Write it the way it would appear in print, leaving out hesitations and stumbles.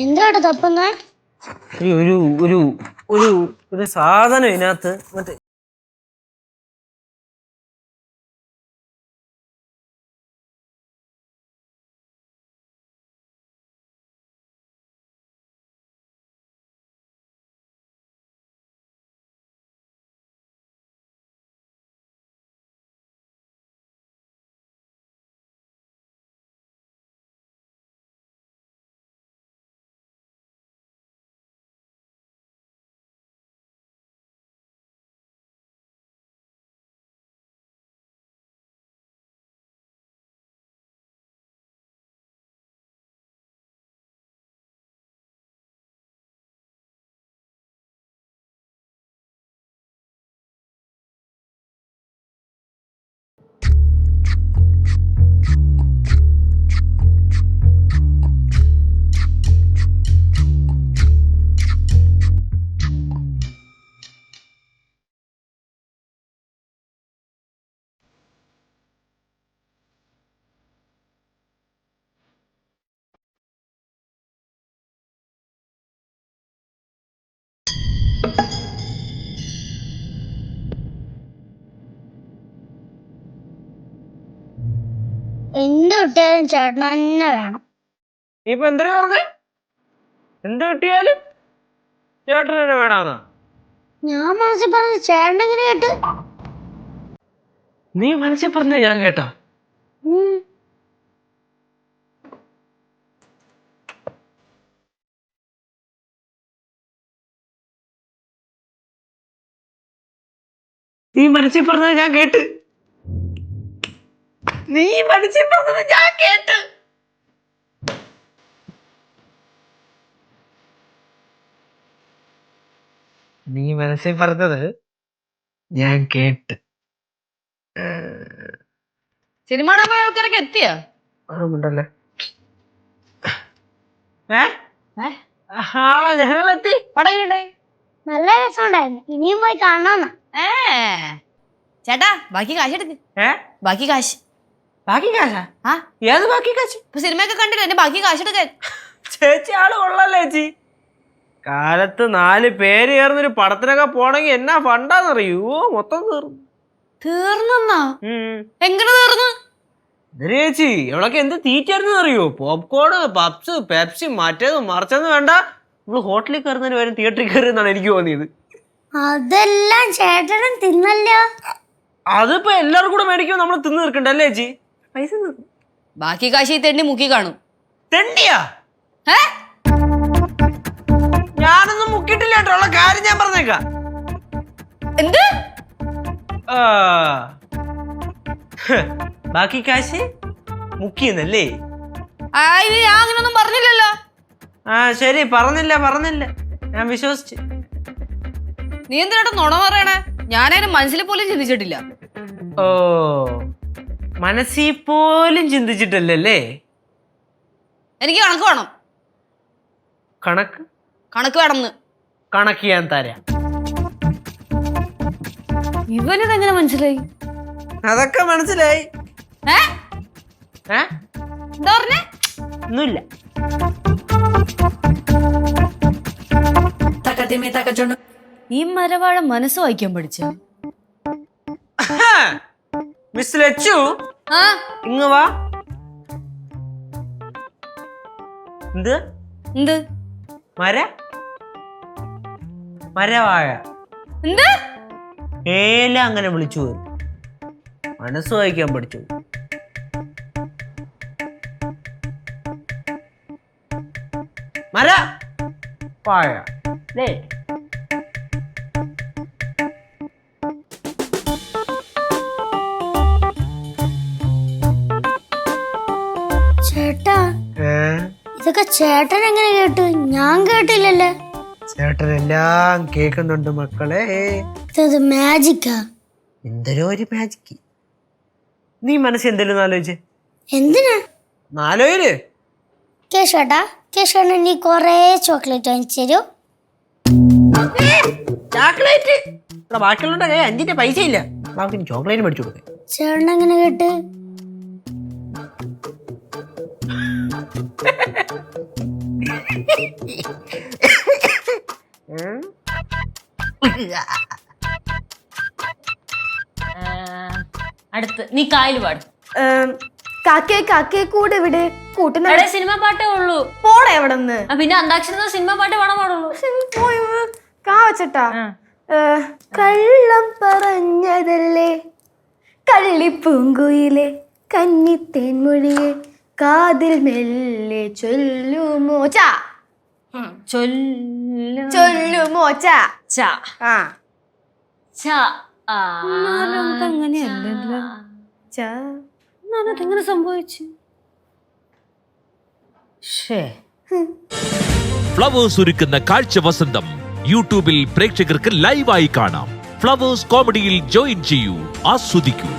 എന്താണ് തപ്പുന്ന? ഒരു സാധനം ഇതിനകത്ത് മറ്റേ എന്ത് കിട്ടിയാലും ചേട്ടൻ തന്നെ വേണം. ഇപ്പൊ എന്തിനാ പറഞ്ഞേ? എന്ത് കിട്ടിയാലും ചേട്ടൻ തന്നെ വേണമെന്നാ? ഞാൻ മനസ്സിൽ പറഞ്ഞ ചേട്ടൻ എങ്ങനെ കേട്ട്? നീ മനസ്സിൽ പറഞ്ഞ ഞാൻ കേട്ടോ? നീ മനസ്സിൽ പറഞ്ഞത് ഞാൻ കേട്ട്. നീ മനസ്സിൽ പറഞ്ഞത് ഞാൻ കേട്ട്. നീ മനസ്സിൽ പറഞ്ഞത് ഞാൻ കേട്ട്. സിനിമ കാണാൻ ആൾക്കാരൊക്കെ എത്തിയാ? ഉണ്ടല്ലേ? ഞങ്ങളെത്തി. പടകിണ്ടേ? നല്ല രസമുണ്ടായിരുന്നു. ഇനിയും പോയി കാണാന്ന്. ചേട്ടാ ബാക്കി കാശ് എടുക്ക്. ബാക്കി കാശ്. ബാക്കി കാശാ? ആ ഏത് ബാക്കി കാശ്? ഇപ്പൊ സിനിമയൊക്കെ കണ്ടില്ല, എന്റെ ബാക്കി കാശ് എടുക്കാൻ. ചേച്ചി ആള് കൊള്ളല്ലേ ചേച്ചി? കാലത്ത് 4 പേര് ചേർന്നൊരു പടത്തിനൊക്കെ പോണെങ്കി എന്നാ ഫണ്ടാന്നറിയോ? മൊത്തം തീർന്നു. തീർന്നാ? എങ്ങനെ തീർന്നു? ചേച്ചി എവളൊക്കെ എന്ത് തീറ്റായിരുന്നു അറിയോ? പോപ്കോൺ, പപ്സ്, പെപ്സി, മറ്റേത് മറിച്ചെന്ന് വേണ്ട. നമ്മള് ഹോട്ടലിൽ കയറുന്നതിന് വരും തിയേറ്ററിൽ കയറുന്നാണ് എനിക്ക് തോന്നിയത്. അതെല്ലാം ചേട്ടനും തിന്നല്ലോ. അതിപ്പോ എല്ലാവർക്കും കൂടെ മേടിക്കുമ്പോ നമ്മള് തിന്ന് തീർക്കണ്ടല്ലേ ചേച്ചി? പൈസ തീർക്കും. ബാക്കി കാശ് ഈ തെണ്ടി മുക്കി കാണും. തെണ്ടിയാ? ഞാനൊന്നും മുക്കിട്ടില്ല കേട്ടോ, ഉള്ള കാര്യം ഞാൻ പറഞ്ഞേക്കാം. എന്ത്? ബാക്കി കാശ് മുക്കിയെന്നല്ലേ? ഞാൻ അങ്ങനൊന്നും പറഞ്ഞില്ലല്ലോ. ശരി, പറഞ്ഞില്ല ഞാൻ വിശ്വസിച്ച്. നീ എന്തിനാ നുണ പറയണേ? ഞാനതിന് മനസ്സിൽ പോലും ചിന്തിച്ചിട്ടില്ല. ഓ, മനസ്സിൽ പോലും ചിന്തിച്ചിട്ടല്ലേ? എനിക്ക് കണക്ക് വേണം. കണക്ക് വേണമെന്ന്. കണക്ക് ഞാൻ തരാം. ഇവനിതെങ്ങനെ മനസ്സിലായി? അതൊക്കെ മനസ്സിലായി. എന്താ പറഞ്ഞേ? ഒന്നുമില്ല. ഈ മരവാഴ മനസ്സ് വായിക്കാൻ പഠിച്ച മിസ് ലച്ചു, ഇങ്ങ് വാ. എന്ത് മരവാഴ എന്ത് ഏല അങ്ങനെ വിളിച്ചു പോയി. മനസ്സ് വായിക്കാൻ പഠിച്ചു. മര വാഴ അല്ലേ? ചേട്ടാ ഇതൊക്കെ ചേട്ടൻ എങ്ങനെ കേട്ടു? ഞാൻ കേട്ടില്ലല്ലേ. ചേട്ടൻ എല്ലാം കേൾക്കുന്നുണ്ട് മക്കളെ. ഇത് മാജിക്കാ? എന്തോ ഒരു മാജിക്ക്. നീ മനസ്സിൽ എന്തെങ്കിലും ആലോചിച്ചേ? എന്തിനാ നാലോയില്? കേശോട്ടാ, കേശോട്ടൻ നീ കൊറേ ചോക്ലേറ്റ് വാങ്ങിച്ചു തരൂ. ചോക്ലേറ്റ്? ബാക്കിയുള്ള കൈ 5 പൈസ ഇല്ല. ബാക്കി ചോക്ലേറ്റ് മേടിച്ചു കൊടുക്കേ. ചേട്ടൻ എങ്ങനെ കേട്ട്? അടുത്ത് നീ കായല് പാടും. കാക്കേ കാക്കേ കൂടെ ഇവിടെ കൂട്ടുന്ന എടേ സിനിമ പാട്ടേ ഉള്ളൂ. പോടെ എവിടെന്ന് പിന്നെ അന്താക്ഷരി സിനിമ പാട്ട് പാടാൻ പാടുള്ളൂ. കാ വെച്ചിട്ടാ കള്ളം പറഞ്ഞതല്ലേ കള്ളിപ്പൂങ്കുയിലെ കന്നിത്തേൻമൊഴിയെ കാതിൽ മെല്ലെ ചൊല്ലുമോച്ച ചൊല്ലുമോച്ച ആ അങ്ങനെയല്ലല്ലോ. അതെങ്ങനെ സംഭവിച്ചു? ഫ്ലവേഴ്സ് ഒരുക്കുന്ന കാഴ്ച വസന്തം യൂട്യൂബിൽ പ്രേക്ഷകർക്ക് ലൈവായി കാണാം. ഫ്ലവേഴ്സ് കോമഡിയിൽ ജോയിൻ ചെയ്യൂ, ആസ്വദിക്കൂ.